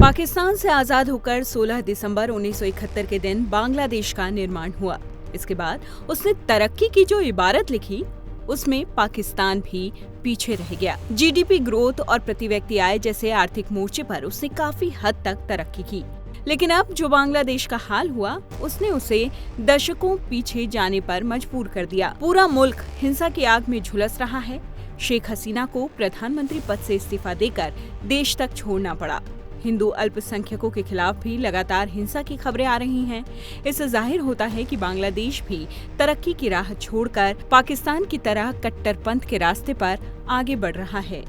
पाकिस्तान से आजाद होकर 16 दिसंबर 1971 के दिन बांग्लादेश का निर्माण हुआ। इसके बाद उसने तरक्की की जो इबारत लिखी उसमें पाकिस्तान भी पीछे रह गया। जीडीपी ग्रोथ और प्रति व्यक्ति आय जैसे आर्थिक मोर्चे पर उसने काफी हद तक तरक्की की, लेकिन अब जो बांग्लादेश का हाल हुआ उसने उसे दशकों पीछे जाने पर मजबूर कर दिया। पूरा मुल्क हिंसा की आग में झुलस रहा है। शेख हसीना को प्रधानमंत्री पद से इस्तीफा देकर देश तक छोड़ना पड़ा। हिंदू अल्पसंख्यकों के खिलाफ भी लगातार हिंसा की खबरें आ रही हैं। इससे जाहिर होता है कि बांग्लादेश भी तरक्की की राह छोड़कर पाकिस्तान की तरह कट्टरपंथ के रास्ते पर आगे बढ़ रहा है।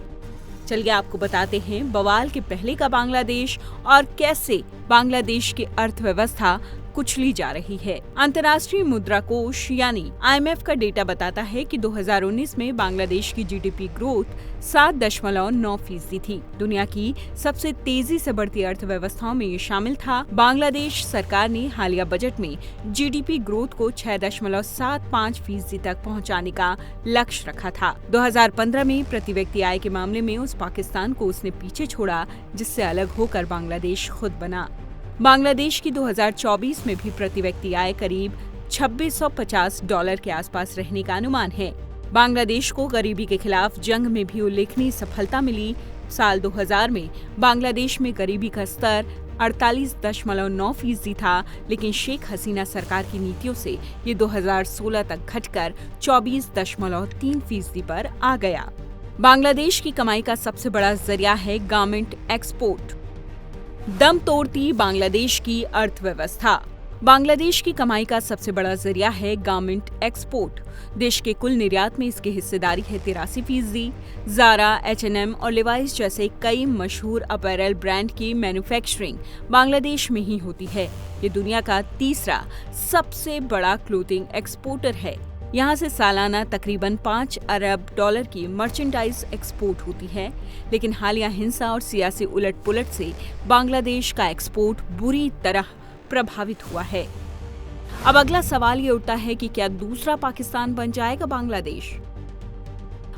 चलिए आपको बताते हैं बवाल के पहले का बांग्लादेश और कैसे बांग्लादेश की अर्थव्यवस्था कुचली जा रही है। अंतर्राष्ट्रीय मुद्रा कोष यानी IMF का डेटा बताता है कि 2019 में बांग्लादेश की जीडीपी ग्रोथ 7.9% थी। दुनिया की सबसे तेजी से बढ़ती अर्थव्यवस्थाओं में ये शामिल था। बांग्लादेश सरकार ने हालिया बजट में जीडीपी ग्रोथ को 6.75% तक पहुंचाने का लक्ष्य रखा था। 2015 में प्रति व्यक्ति आय के मामले में उस पाकिस्तान को उसने पीछे छोड़ा जिससे अलग होकर बांग्लादेश खुद बना। बांग्लादेश की 2024 में भी प्रति व्यक्ति आय करीब $2650 के आसपास रहने का अनुमान है। बांग्लादेश को गरीबी के खिलाफ जंग में भी उल्लेखनीय सफलता मिली। साल 2000 में बांग्लादेश में गरीबी का स्तर 48.9% था, लेकिन शेख हसीना सरकार की नीतियों से ये 2016 तक घटकर 24.3% पर आ गया। बांग्लादेश की कमाई का सबसे बड़ा जरिया है गारमेंट एक्सपोर्ट। दम तोड़ती बांग्लादेश की अर्थव्यवस्था। बांग्लादेश की कमाई का सबसे बड़ा जरिया है गारमेंट एक्सपोर्ट। देश के कुल निर्यात में इसकी हिस्सेदारी है 83%। ज़ारा, H&M और लिवाइस जैसे कई मशहूर अपैरल ब्रांड की मैन्युफैक्चरिंग बांग्लादेश में ही होती है। ये दुनिया का तीसरा सबसे बड़ा क्लोथिंग एक्सपोर्टर है। यहाँ से सालाना तकरीबन $5 अरब की मर्चेंडाइज एक्सपोर्ट होती है, लेकिन हालिया हिंसा और सियासी उलट-पुलट से बांग्लादेश का एक्सपोर्ट बुरी तरह प्रभावित हुआ है। अब अगला सवाल ये उठता है कि क्या दूसरा पाकिस्तान बन जाएगा बांग्लादेश?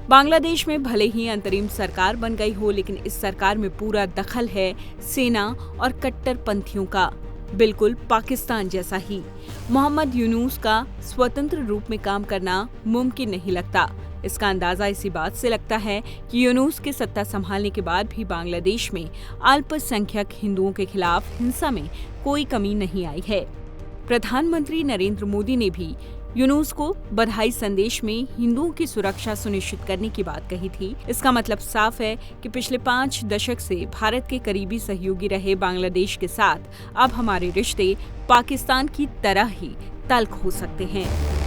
बांग्लादेश में भले ही अंतरिम सरकार बन गई हो, लेकिन इस सरकार में पूरा दखल है सेना और कट्टरपंथियों का, बिल्कुल पाकिस्तान जैसा ही। मोहम्मद यूनुस का स्वतंत्र रूप में काम करना मुमकिन नहीं लगता। इसका अंदाजा इसी बात से लगता है कि यूनुस के सत्ता संभालने के बाद भी बांग्लादेश में अल्पसंख्यक हिंदुओं के खिलाफ हिंसा में कोई कमी नहीं आई है। प्रधानमंत्री नरेंद्र मोदी ने भी यूनुस को बधाई संदेश में हिंदुओं की सुरक्षा सुनिश्चित करने की बात कही थी। इसका मतलब साफ है कि पिछले 5 दशक से भारत के करीबी सहयोगी रहे बांग्लादेश के साथ अब हमारे रिश्ते पाकिस्तान की तरह ही तल्ख हो सकते हैं।